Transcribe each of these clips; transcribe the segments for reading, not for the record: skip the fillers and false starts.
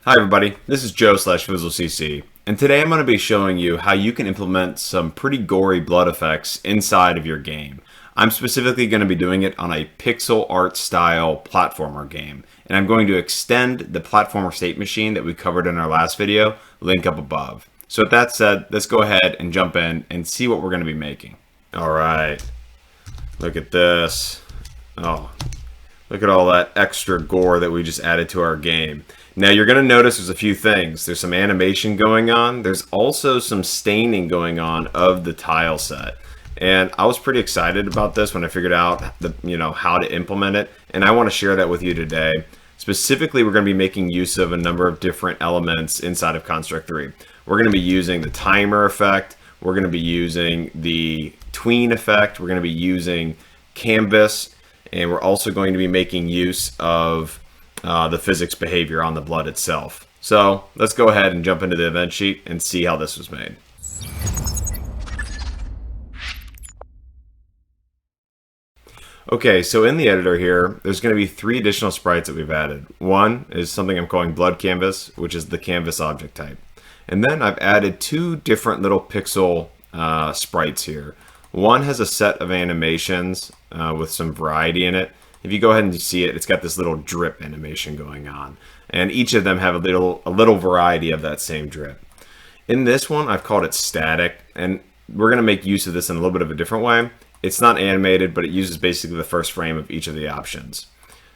Hi everybody, this is Joe / FoozleCC, and today I'm going to be showing you how you can implement some pretty gory blood effects inside of your game. I'm specifically going to be doing it on a pixel art style platformer game, and I'm going to extend the platformer state machine that we covered in our last video, link up above. So with that said, let's go ahead and jump in and see what we're going to be making. Alright, look at this. Oh, look at all that extra gore that we just added to our game. Now you're going to notice there's a few things. There's some animation going on. There's also some staining going on of the tile set. And I was pretty excited about this when I figured out how to implement it. And I want to share that with you today. Specifically, we're going to be making use of a number of different elements inside of Construct 3. We're going to be using the timer effect. We're going to be using the tween effect. We're going to be using canvas. And we're also going to be making use of the physics behavior on the blood itself. So let's go ahead and jump into the event sheet and see how this was made. Okay, so in the editor here, there's going to be 3 additional sprites that we've added. One is something I'm calling blood canvas, which is the canvas object type. And then I've added 2 different little pixel sprites here. One has a set of animations with some variety in it. If you go ahead and see it, it's got this little drip animation going on. And each of them have a little variety of that same drip. In this one, I've called it static, and we're going to make use of this in a little bit of a different way. It's not animated, but it uses basically the first frame of each of the options.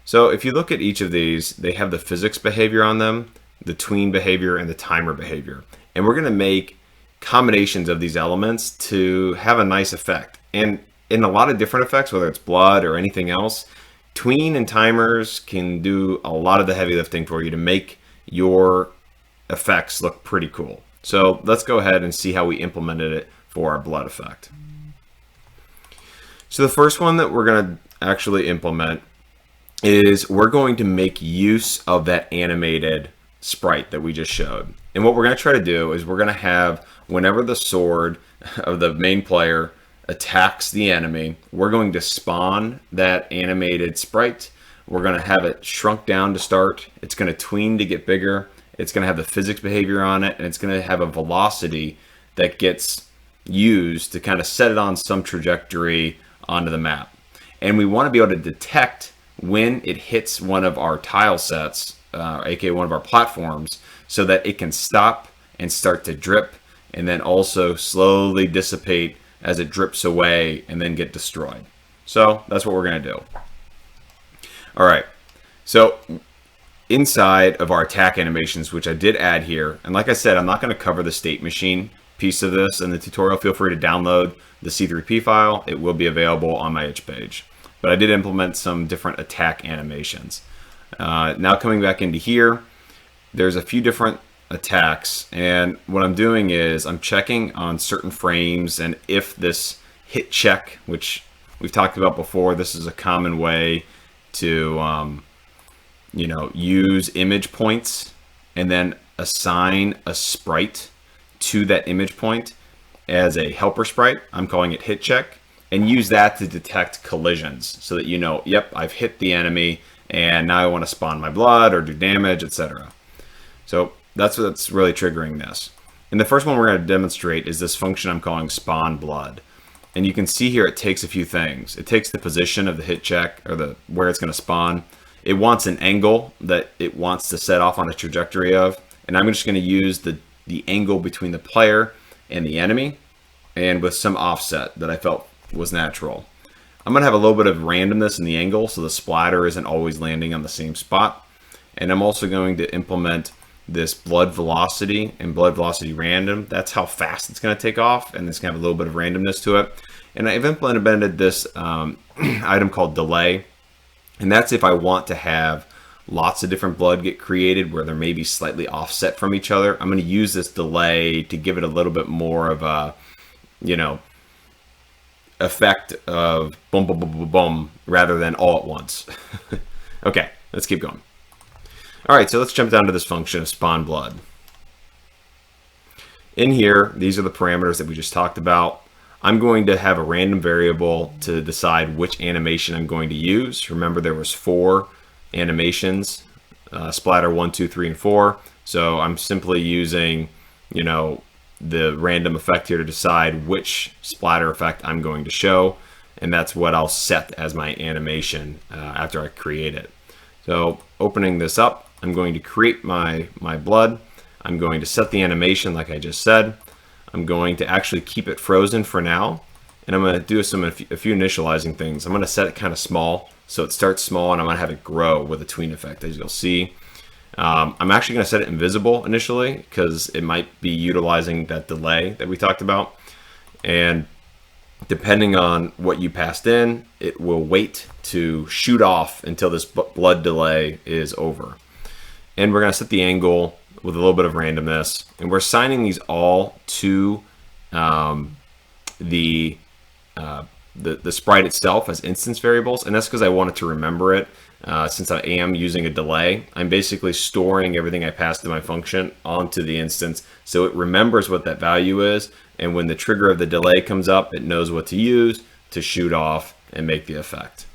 So if you look at each of these, they have the physics behavior on them, the tween behavior, and the timer behavior. And we're going to make combinations of these elements to have a nice effect. And in a lot of different effects, whether it's blood or anything else, tween and timers can do a lot of the heavy lifting for you to make your effects look pretty cool. So let's go ahead and see how we implemented it for our blood effect. So the first one that we're going to actually implement is we're going to make use of that animated sprite that we just showed. And what we're going to try to do is we're going to have, whenever the sword of the main player attacks the enemy, we're going to spawn that animated sprite. We're going to have it shrunk down to start. It's going to tween to get bigger. It's going to have the physics behavior on it, and it's going to have a velocity that gets used to kind of set it on some trajectory onto the map. And we want to be able to detect when it hits one of our tile sets, aka one of our platforms, so that it can stop and start to drip, and then also slowly dissipate as it drips away and then get destroyed. So that's what we're going to do. All right, so inside of our attack animations, which I did add here, and like I said, I'm not going to cover the state machine piece of this in the tutorial. Feel free to download the C3P file. It will be available on my itch page. But I did implement some different attack animations. Now coming back into here, there's a few different attacks, and what I'm doing is I'm checking on certain frames, and if this hit check, which we've talked about before, this is a common way to use image points and then assign a sprite to that image point as a helper sprite. I'm calling it hit check, and use that to detect collisions so that you know, yep, I've hit the enemy and now I want to spawn my blood or do damage, etc. So that's what's really triggering this. And the first one we're going to demonstrate is this function I'm calling spawn blood. And you can see here it takes a few things. It takes the position of the hit check, or where it's going to spawn. It wants an angle that it wants to set off on a trajectory of. And I'm just going to use the angle between the player and the enemy, and with some offset that I felt was natural. I'm going to have a little bit of randomness in the angle, so the splatter isn't always landing on the same spot. And I'm also going to implement this blood velocity and blood velocity random. That's how fast it's going to take off, and it's going to have a little bit of randomness to it. And I've implemented this item called delay, and that's if I want to have lots of different blood get created where they're maybe slightly offset from each other. I'm going to use this delay to give it a little bit more of a, effect of boom, boom, boom, boom, boom, rather than all at once. Okay, let's keep going. All right, so let's jump down to this function of spawn blood. In here, these are the parameters that we just talked about. I'm going to have a random variable to decide which animation I'm going to use. Remember, there was 4 animations, splatter 1, 2, 3, and 4. So I'm simply using, you know, the random effect here to decide which splatter effect I'm going to show, and that's what I'll set as my animation after I create it. So opening this up, I'm going to create my blood. I'm going to set the animation like I just said. I'm going to actually keep it frozen for now, and I'm going to do a few initializing things. I'm going to set it kind of small, so it starts small, and I'm going to have it grow with a tween effect, as you'll see. I'm actually going to set it invisible initially because it might be utilizing that delay that we talked about. And depending on what you passed in, it will wait to shoot off until this blood delay is over. And we're going to set the angle with a little bit of randomness. And we're assigning these all to the sprite itself as instance variables. And that's because I wanted to remember it. Since I am using a delay, I'm basically storing everything I passed to my function onto the instance, so it remembers what that value is, and when the trigger of the delay comes up, it knows what to use to shoot off and make the effect.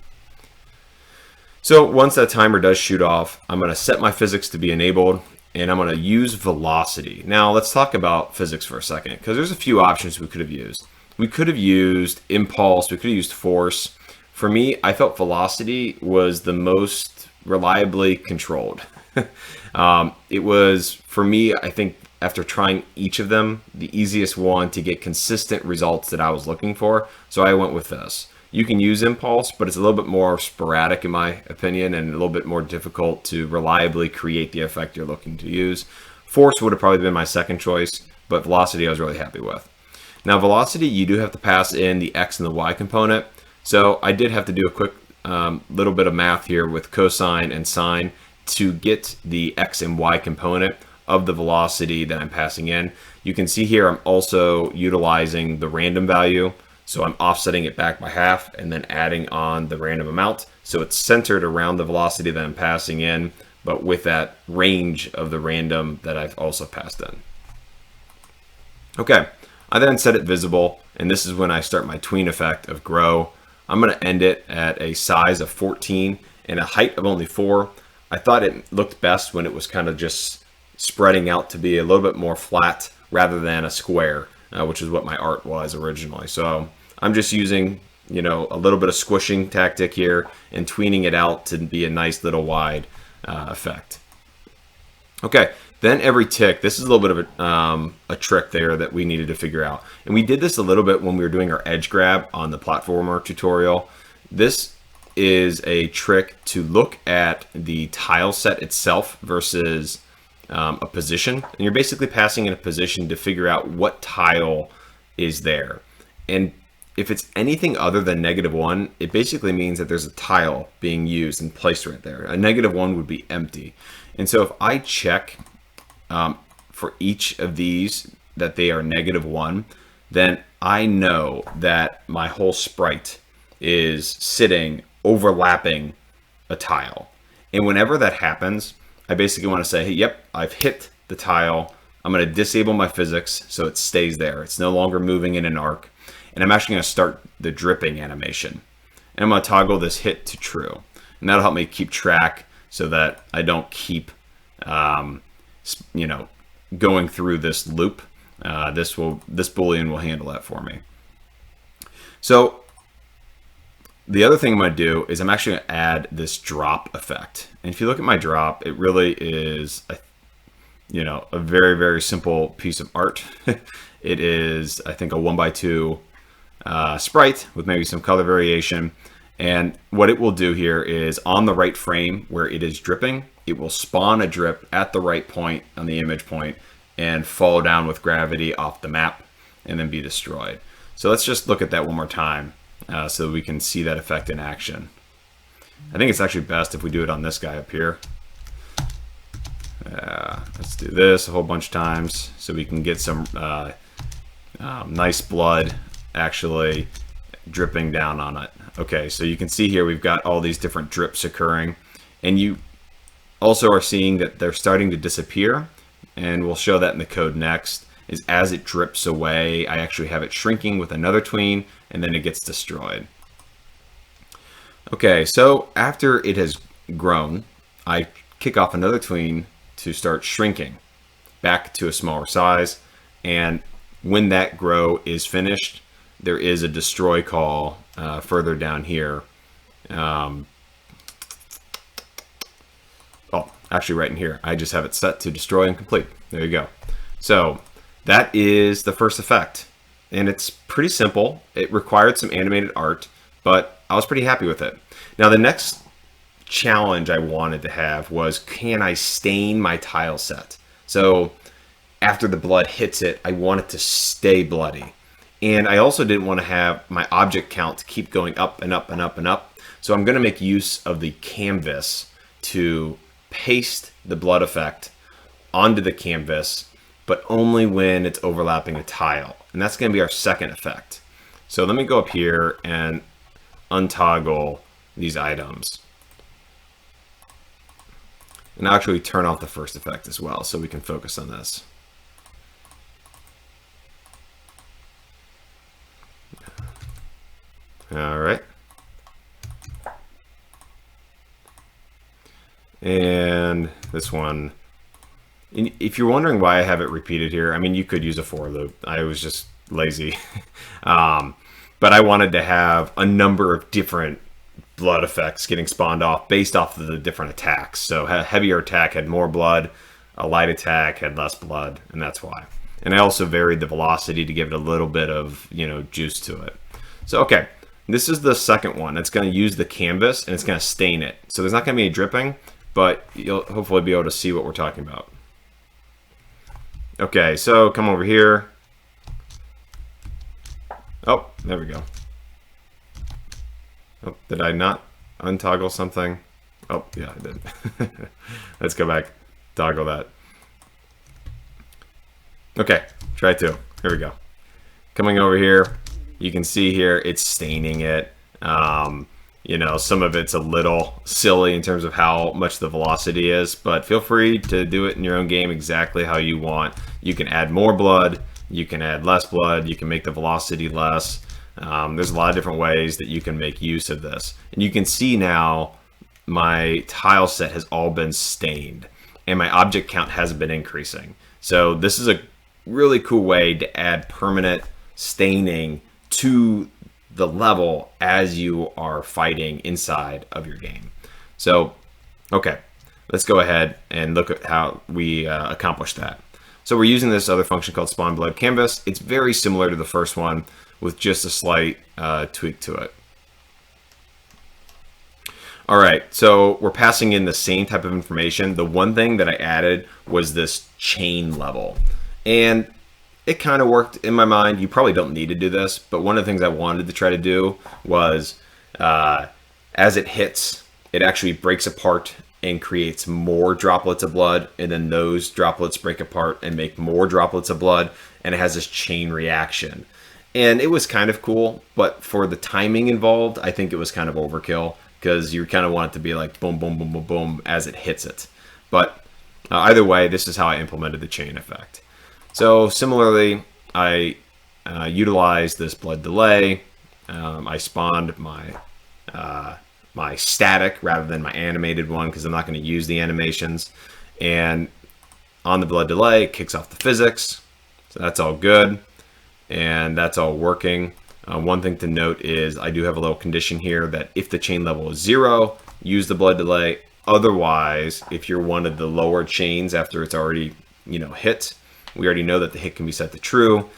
So once that timer does shoot off, I'm going to set my physics to be enabled, and I'm going to use velocity. Now let's talk about physics for a second, because there's a few options we could have used. We could have used impulse, we could have used force. For me, I felt velocity was the most reliably controlled. It was, for me, I think after trying each of them, the easiest one to get consistent results that I was looking for. So I went with this. You can use impulse, but it's a little bit more sporadic in my opinion and a little bit more difficult to reliably create the effect you're looking to use. Force would have probably been my second choice, but velocity I was really happy with. Now velocity, you do have to pass in the X and the Y component. So I did have to do a quick little bit of math here with cosine and sine to get the X and Y component of the velocity that I'm passing in. You can see here I'm also utilizing the random value. So I'm offsetting it back by half and then adding on the random amount. So it's centered around the velocity that I'm passing in, but with that range of the random that I've also passed in. Okay, I then set it visible, and this is when I start my tween effect of grow. I'm going to end it at a size of 14 and a height of only 4. I thought it looked best when it was kind of just spreading out to be a little bit more flat rather than a square, which is what my art was originally. So I'm just using, you know, a little bit of squishing tactic here and tweening it out to be a nice little wide effect. Okay, then every tick, this is a little bit of a trick there that we needed to figure out. And we did this a little bit when we were doing our edge grab on the platformer tutorial. This is a trick to look at the tile set itself versus a position. And you're basically passing in a position to figure out what tile is there. And if it's anything other than -1, it basically means that there's a tile being used and placed right there. A -1 would be empty. And so if I check for each of these that they are -1, then I know that my whole sprite is sitting overlapping a tile. And whenever that happens, I basically want to say, hey, yep, I've hit the tile. I'm going to disable my physics so it stays there. It's no longer moving in an arc. And I'm actually going to start the dripping animation. And I'm going to toggle this hit to true. And that'll help me keep track so that I don't keep, you know, going through this loop. This Boolean will handle that for me. So the other thing I'm going to do is I'm actually going to add this drop effect. And if you look at my drop, it really is, you know, a very, very simple piece of art. It is, I think, a 1x2 sprite with maybe some color variation. And what it will do here is on the right frame where it is dripping, it will spawn a drip at the right point on the image point and fall down with gravity off the map and then be destroyed. So let's just look at that one more time so we can see that effect in action. I think it's actually best if we do it on this guy up here. Let's do this a whole bunch of times so we can get some nice blood actually dripping down on it. Okay, so you can see here we've got all these different drips occurring, and you also are seeing that they're starting to disappear, and we'll show that in the code next. Is as it drips away, I actually have it shrinking with another tween, and then it gets destroyed. Okay, so after it has grown, I kick off another tween to start shrinking back to a smaller size. And when that grow is finished, there is a destroy call further down here. Oh, actually right in here. I just have it set to destroy and complete. There you go. So that is the first effect. And it's pretty simple. It required some animated art, but I was pretty happy with it. Now the next challenge I wanted to have was, can I stain my tile set? So after the blood hits it, I want it to stay bloody. And I also didn't want to have my object count keep going up and up and up and up. So I'm going to make use of the canvas to paste the blood effect onto the canvas, but only when it's overlapping a tile. And that's going to be our second effect. So let me go up here and untoggle these items. And I'll actually turn off the first effect as well so we can focus on this. All right. And this one, if you're wondering why I have it repeated here, I mean, you could use a for loop. I was just lazy. But I wanted to have a number of different blood effects getting spawned off based off of the different attacks. So a heavier attack had more blood, a light attack had less blood, and that's why. And I also varied the velocity to give it a little bit of, juice to it. So, okay, this is the second one. It's going to use the canvas and it's going to stain it. So there's not going to be any dripping, but you'll hopefully be able to see what we're talking about. Okay, so come over here. Oh, there we go. Oh, did I not untoggle something? Oh, yeah, I did. Let's go back, toggle that. Okay, try two. Here we go. Coming over here, you can see here it's staining it. Some of it's a little silly in terms of how much the velocity is, but feel free to do it in your own game exactly how you want. You can add more blood, you can add less blood, you can make the velocity less. There's a lot of different ways that you can make use of this. And you can see now my tile set has all been stained and my object count hasn't been increasing. So this is a really cool way to add permanent staining to the level as you are fighting inside of your game. So, okay, let's go ahead and look at how we accomplish that. So we're using this other function called spawn blood canvas. It's very similar to the first one with just a slight tweak to it. All right, so we're passing in the same type of information. The one thing that I added was this chain level. And it kind of worked in my mind. You probably don't need to do this, but one of the things I wanted to try to do was as it hits, it actually breaks apart and creates more droplets of blood, and then those droplets break apart and make more droplets of blood, and it has this chain reaction. And it was kind of cool, but for the timing involved, I think it was kind of overkill because you kind of want it to be like boom, boom, boom, boom, boom as it hits it. But either way, this is how I implemented the chain effect. So similarly, I utilized this blood delay. I spawned my my static rather than my animated one because I'm not going to use the animations. And on the blood delay, it kicks off the physics. So that's all good. And that's all working. One thing to note is I do have a little condition here that if the chain level is 0, use the blood delay. Otherwise, if you're one of the lower chains after it's already hit, we already know that the hit can be set to true.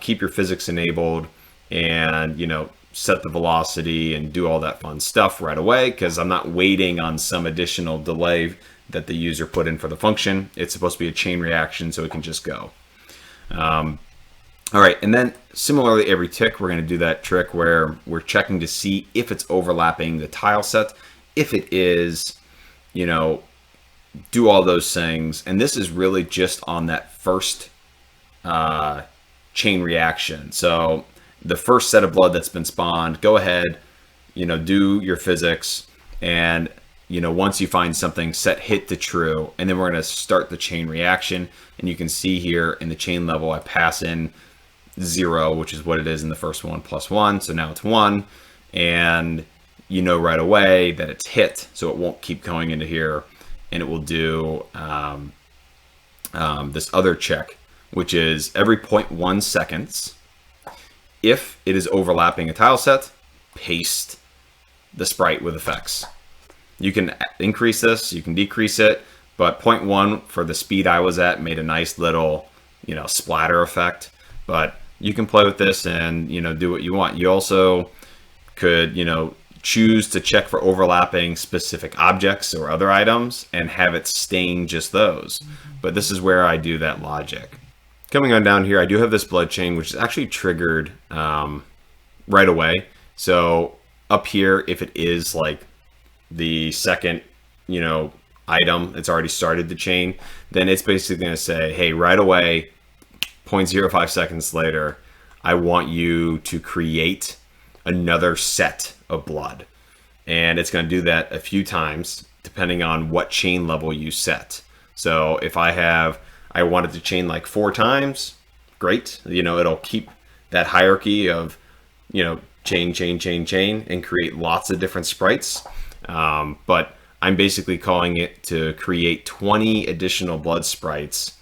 Keep your physics enabled and set the velocity and do all that fun stuff right away because I'm not waiting on some additional delay that the user put in for the function. It's supposed to be a chain reaction so it can just go. All right, and then similarly every tick, we're going to do that trick where we're checking to see if it's overlapping the tile set. If it is, do all those things. And this is really just on that first chain reaction. So the first set of blood that's been spawned, go ahead, do your physics. And, once you find something, set hit to true. And then we're going to start the chain reaction. And you can see here in the chain level, I pass in 0, which is what it is in the first one, plus 1. So now it's 1. And right away that it's hit. So it won't keep going into here. and it will do this other check, which is every 0.1 seconds. If it is overlapping a tile set, paste the sprite with effects. You can increase this, you can decrease it, but 0.1 for the speed I was at made a nice little, splatter effect. But you can play with this and, do what you want. You also could, choose to check for overlapping specific objects or other items and have it stain just those. But this is where I do that logic. Coming on down here, I do have this blood chain, which is actually triggered right away. So up here, if it is like the second, item, it's already started the chain, then it's basically going to say, hey, right away, 0.05 seconds later, I want you to create another set of blood. And it's going to do that a few times, depending on what chain level you set. So if I wanted to chain like 4 times, great. It'll keep that hierarchy of, chain, and create lots of different sprites. But I'm basically calling it to create 20 additional blood sprites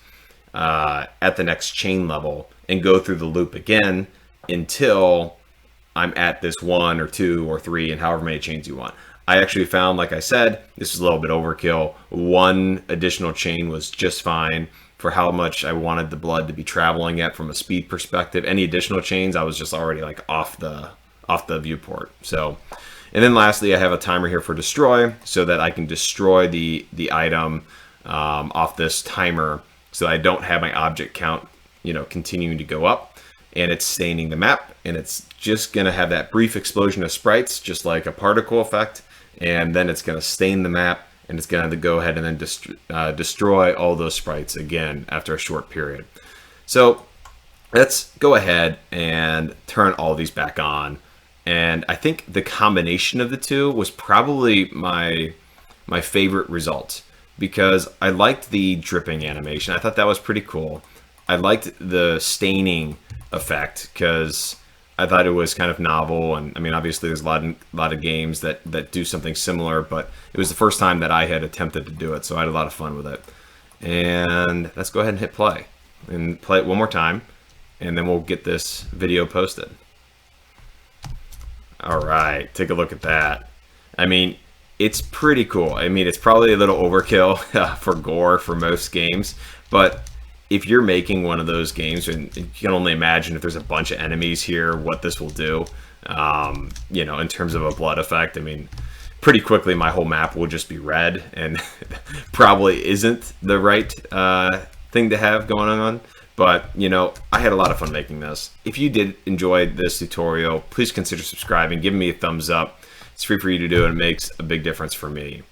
at the next chain level and go through the loop again until I'm at this 1 or 2 or 3 and however many chains you want. I actually found, like I said, this is a little bit overkill. 1 additional chain was just fine for how much I wanted the blood to be traveling at from a speed perspective. Any additional chains, I was just already like off the viewport. So, and then lastly, I have a timer here for destroy so that I can destroy the item off this timer so I don't have my object count, continuing to go up, and it's staining the map, and it's just gonna have that brief explosion of sprites, just like a particle effect, and then it's gonna stain the map, and it's gonna go ahead and then destroy all those sprites again after a short period. So let's go ahead and turn all these back on. And I think the combination of the two was probably my favorite result, because I liked the dripping animation. I thought that was pretty cool. I liked the staining effect because I thought it was kind of novel. And I mean, obviously there's a lot of games that do something similar, but it was the first time that I had attempted to do it. So I had a lot of fun with it. And let's go ahead and hit play and play it one more time, and then we'll get this video posted. All right, take a look at that. I mean, it's pretty cool. I mean, it's probably a little overkill for gore for most games, but if you're making one of those games, and you can only imagine if there's a bunch of enemies here, what this will do, in terms of a blood effect. I mean, pretty quickly my whole map will just be red, and probably isn't the right thing to have going on. But, I had a lot of fun making this. If you did enjoy this tutorial, please consider subscribing, giving me a thumbs up. It's free for you to do, and it makes a big difference for me.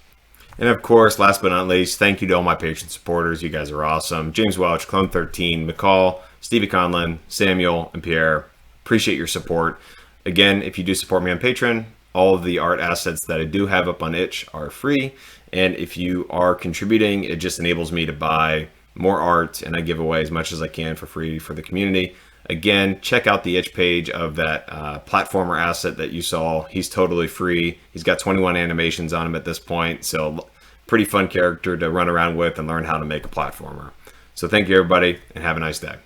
And of course, last but not least, thank you to all my patron supporters. You guys are awesome. James Welch, Clone13, McCall, Stevie Conlon, Samuel, and Pierre. Appreciate your support. Again, if you do support me on Patreon, all of the art assets that I do have up on itch are free. And if you are contributing, it just enables me to buy more art, and I give away as much as I can for free for the community. Again, check out the itch page of that platformer asset that you saw. He's totally free. He's got 21 animations on him at this point, so pretty fun character to run around with and learn how to make a platformer. So thank you, everybody, and have a nice day.